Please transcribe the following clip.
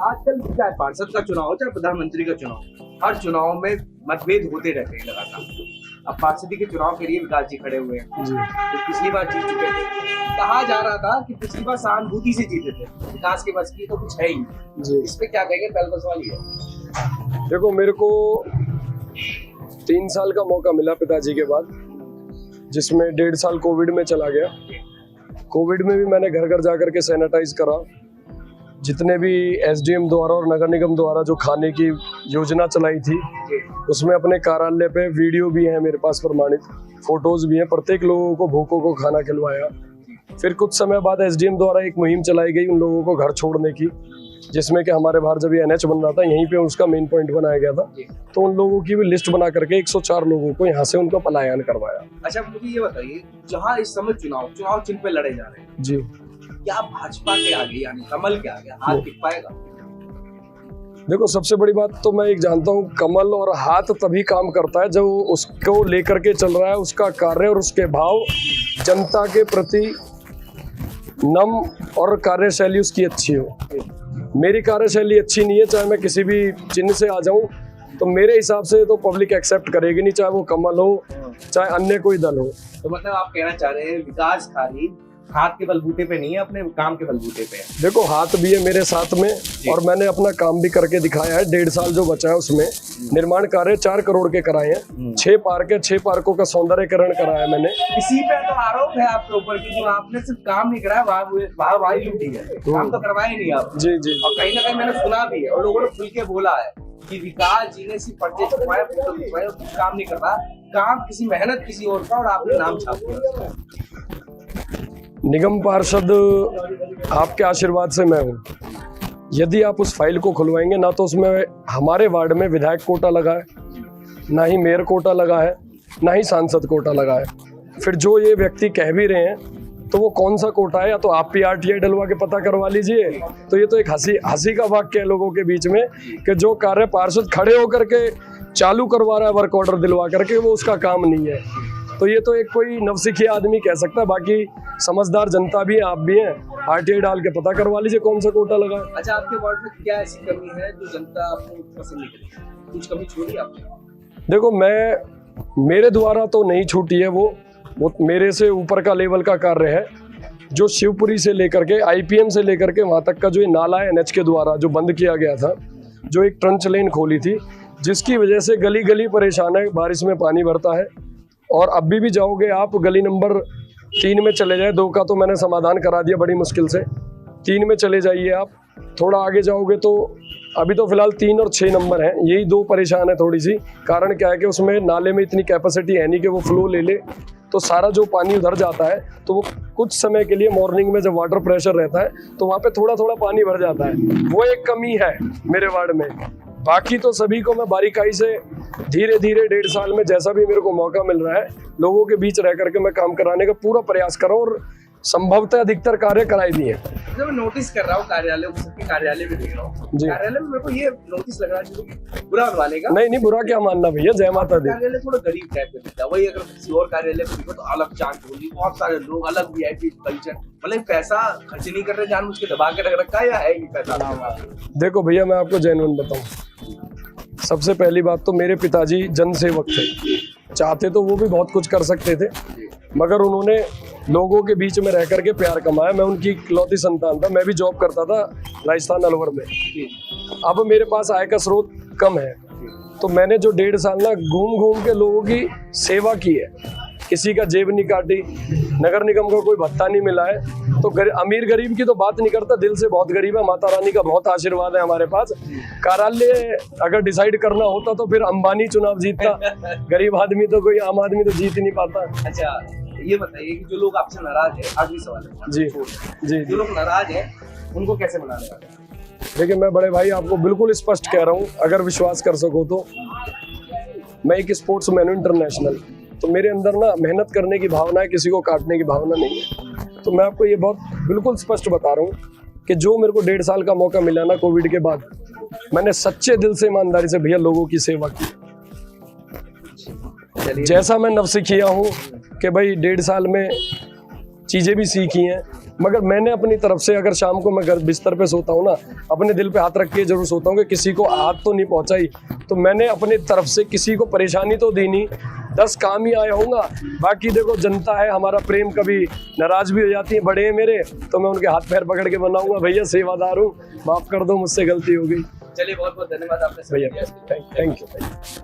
आजकल चाहे पार्षद का चुनाव हो चाहे प्रधानमंत्री का चुनाव, हर चुनाव में मतभेद होते रहते हैं लगातार। अब पार्षदी के चुनाव के लिए विकास जी खड़े हुए हैं, जो पिछली बार जीत चुके थे। कहा जा रहा था कि पिछली बार सहानुभूति से जीते थे, विकास के बस की तो कुछ है ही नहीं। इस पे क्या कहेंगे? पहले तो सवाल ये है। देखो, मेरे को 3 साल का मौका मिला पिताजी के बाद, जिसमें 1.5 साल कोविड में चला गया। कोविड में भी मैंने घर घर जाकर के सैनिटाइज करा। जितने भी एसडीएम द्वारा और नगर निगम द्वारा जो खाने की योजना चलाई थी, उसमें अपने कार्यालय पे वीडियो भी है मेरे पास, प्रमाणित फोटोज भी हैं। प्रत्येक लोगों को भूखों को खाना खिलवाया। फिर कुछ समय बाद एसडीएम द्वारा एक मुहिम चलाई गई उन लोगों को घर छोड़ने की, जिसमें कि हमारे बाहर जब ये एनएच बन रहा था, यहीं पे उसका मेन पॉइंट बनाया गया था। तो उन लोगों की भी लिस्ट बना करके 104 लोगों को यहाँ से उनका पलायन करवाया। अच्छा, मुझे ये बताइए, जहाँ इस समय चुनाव चिन्ह पे लड़े जा रहे हैं जी, क्या भाजपा के आगे यानी कमल के आगे हाथ टिक पाएगा? देखो, सबसे बड़ी बात तो मैं एक जानता हूँ, कमल और हाथ तभी काम करता है जब उसको लेकर के चल रहा है, उसका कार्य और उसके भाव जनता के प्रति नम और कार्यशैली उसकी अच्छी हो। मेरी कार्यशैली अच्छी नहीं है, चाहे मैं किसी भी चिन्ह से आ जाऊं, तो मेरे हिसाब से तो पब्लिक एक्सेप्ट करेगी नहीं, चाहे वो कमल हो चाहे अन्य कोई दल हो। तो मतलब आप कहना चाह रहे हैं विकास खाली हाथ के बलबूते पे नहीं है, अपने काम के बलबूते पे है। देखो, हाथ भी है मेरे साथ में और मैंने अपना काम भी करके दिखाया है। 1.5 साल जो बचा है उसमें निर्माण कार्य 4 करोड़ के कराए हैं। 6 पार्क है, 6 पार्कों का सौंदर्यकरण कराया है मैंने। इसी पे तो आरोप है आपके ऊपर कि जो आपने सिर्फ काम नहीं कराया, वाह लूटी है, काम तो करवाए नहीं आप। जी जी। और कहीं ना कहीं मैंने सुना भी है और लोगों ने खुल के बोला है कि विकास जी ने सिर्फ पर्चे छपवाए, फोटो खिंचवाए, कुछ काम नहीं करवा, काम किसी मेहनत किसी और का, और आपने नाम छाप दिया। निगम पार्षद आपके आशीर्वाद से मैं हूँ। यदि आप उस फाइल को खुलवाएंगे ना, तो उसमें हमारे वार्ड में विधायक कोटा लगा है, ना ही मेयर कोटा लगा है, ना ही सांसद कोटा लगा है। फिर जो ये व्यक्ति कह भी रहे हैं, तो वो कौन सा कोटा है, या तो आप भी आरटीआई डलवा के पता करवा लीजिए। तो ये तो एक हंसी का वाक्य है लोगों के बीच में कि जो कार्य पार्षद खड़े होकर के चालू करवा रहा है वर्क ऑर्डर दिलवा करके, वो उसका काम नहीं है। तो ये तो एक कोई नवसिखिया आदमी कह सकता है, बाकी समझदार जनता भी है, आप भी हैं, आरटीआई डाल के पता करवा लीजिए कौन सा कोटा लगा। अच्छा, आपके वार्ड में क्या ऐसी कमी है जो जनता आपको पसंद नहीं करेगी? कुछ कमी छोड़ी आपने? देखो, मेरे द्वारा तो नहीं छूटी है, वो मेरे से ऊपर का लेवल का कार्य है। जो शिवपुरी से लेकर के आईपीएम से लेकर के वहाँ तक का जो ये नाला है एनएच के द्वारा जो बंद किया गया था, जो एक ट्रंच लेन खोली थी, जिसकी वजह से गली गली परेशान है, बारिश में पानी भरता है। और अभी भी जाओगे आप, गली नंबर 3 में चले जाए, 2 का तो मैंने समाधान करा दिया बड़ी मुश्किल से, 3 में चले जाइए आप। थोड़ा आगे जाओगे तो अभी तो फिलहाल 3 और 6 नंबर हैं, यही 2 परेशान है थोड़ी सी। कारण क्या है कि उसमें नाले में इतनी कैपेसिटी है नहीं कि वो फ्लो ले ले, तो सारा जो पानी उधर जाता है, तो वो कुछ समय के लिए मॉर्निंग में जब वाटर प्रेशर रहता है तो वहाँ पे थोड़ा थोड़ा पानी भर जाता है। वो एक कमी है मेरे वार्ड में। बाकी तो सभी को मैं बारीकाई से धीरे धीरे 1.5 साल में जैसा भी मेरे को मौका मिल रहा है, लोगों के बीच रह करके मैं काम कराने का पूरा प्रयास कर रहा हूँ और संभवतः अधिकतर कार्य कराए दिए। जब मैं नोटिस कर रहा हूँ कार्यालय, सबके कार्यालय में देख रहा हूँ, कार्यालय में मेरे को ये नोटिस लग रहा है बुरा मानने का नहीं, बुरा क्या मानना भैया, जय माता दी। कार्यालय थोड़ा गरीब टाइप का दिखता है। वही अगर किसी और कार्यालय में देखो तो अलग चांद होगी, बहुत सारे लोग, अलग वीआईपी कल्चर, मतलब पैसा खर्च नहीं कर रहे, जानबूझ के दबा के रख रखा है, या है नहीं पैसा? देखो भैया, मैं आपको जेन्युइन बताऊं, सबसे पहली बात तो मेरे पिताजी जनसेवक थे, चाहते तो वो भी बहुत कुछ कर सकते थे, मगर उन्होंने लोगों के बीच में रह करके प्यार कमाया। मैं उनकी इकलौती संतान था, मैं भी जॉब करता था राजस्थान अलवर में। अब मेरे पास आय का स्रोत कम है, तो मैंने जो 1.5 साल ना घूम घूम के लोगों की सेवा की है, किसी का जेब नहीं काटी, नगर निगम का कोई भत्ता नहीं मिला है। तो अमीर गरीब की तो बात नहीं करता, दिल से बहुत गरीब है, माता रानी का बहुत आशीर्वाद है हमारे पास। कार्यालय अगर डिसाइड करना होता तो फिर अंबानी चुनाव जीतता, गरीब आदमी तो कोई आम आदमी तो जीत ही नहीं पाता। अच्छा, ये बताइए कि जो लोग आपसे नाराज है, आखिरी सवाल है जी जी, जो लोग नाराज है उनको कैसे मनाने वाले? देखिए, मैं बड़े भाई आपको बिल्कुल स्पष्ट कह रहा हूँ, अगर विश्वास कर सको तो मैं एक स्पोर्ट्स मैन हूँ इंटरनेशनल, तो मेरे अंदर ना मेहनत करने की भावना है, किसी को काटने की भावना नहीं है। तो मैं आपको ये बहुत बिल्कुल स्पष्ट बता रहा हूँ कि जो मेरे को 1.5 साल का मौका मिला ना कोविड के बाद, मैंने सच्चे दिल से ईमानदारी से भैया लोगों की सेवा की। जैसा मैं नवसिखिया हूँ कि भाई 1.5 साल में चीज़ें भी सीखी हैं, मगर मैंने अपनी तरफ से, अगर शाम को मैं घर बिस्तर पे सोता हूँ ना, अपने दिल पे हाथ रख के जरूर सोता हूँ कि किसी को हाथ तो नहीं पहुंचाई। तो मैंने अपनी तरफ से किसी को परेशानी तो दी नहीं, 10 काम ही आया होऊंगा। बाकी देखो जनता है, हमारा प्रेम कभी नाराज भी हो जाती है, बड़े हैं मेरे, तो मैं उनके हाथ पैर पकड़ के बनाऊंगा, भैया सेवादार हूँ, माफ कर दो मुझसे गलती हो गई। चलिए बहुत बहुत धन्यवाद आपने भैया, थैंक यू।